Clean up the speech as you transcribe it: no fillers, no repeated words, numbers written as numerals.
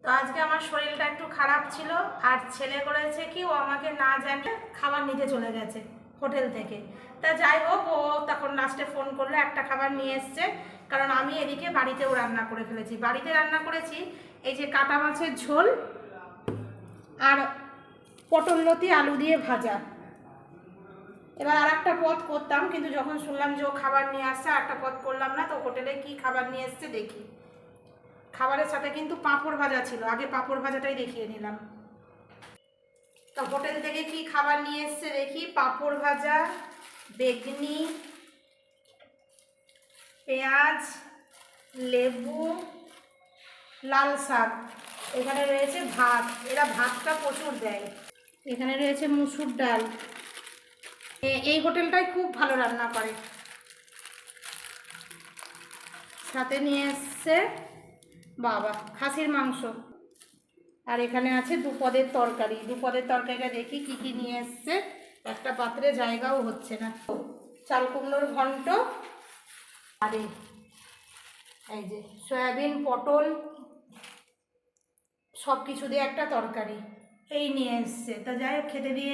তো আজকে আমার শরীরটা একটু খারাপ ছিল, আর ছেলে করেছে কি, ও আমাকে না জানিয়ে খাবার নিতে চলে গেছে হোটেল থেকে। তা যাই হোক, ও তখন লাস্টে ফোন করলে একটা খাবার নিয়ে এসছে, কারণ আমি এদিকে বাড়িতেও রান্না করে ফেলেছি। বাড়িতে রান্না করেছি এই যে কাটা মাছের ঝোল আর পটল লতি আলু দিয়ে ভাজা। এবার আর একটা পদ করতাম, কিন্তু যখন শুনলাম যে ও খাবার নিয়ে আসছে আর একটা পদ করলাম না। তো হোটেলে কি খাবার নিয়ে এসছে দেখি। খাবারের সাথে কিন্তু পাঁপড় ভাজা ছিল, আগে পাঁপড় ভাজাটাই দেখিয়ে নিলাম। তো হোটেল থেকে কি খাবার নিয়ে এসছে দেখি। পাঁপড় ভাজা, বেগনি, পেঁয়াজ, লেবু, লাল শাক, এখানে রয়েছে ভাত। এরা ভাতটা প্রচুর দেয়। এখানে রয়েছে মুসুর ডাল। এই হোটেলটাই খুব ভালো রান্না করে। সাথে নিয়ে এসছে বাবা খাসির মাংস। আর এখানে আছে দুপদের তরকারি। দুপদের তরকারিটা দেখি কি কি নিয়ে এসছে, একটা পাত্রে জায়গাও হচ্ছে না। চাল কুমড়োর ঘন্ট, আর এই যে সয়াবিন পটল সব কিছু দিয়ে একটা তরকারি এই নিয়ে এসছে। তা যাই হোক, খেতে দিয়ে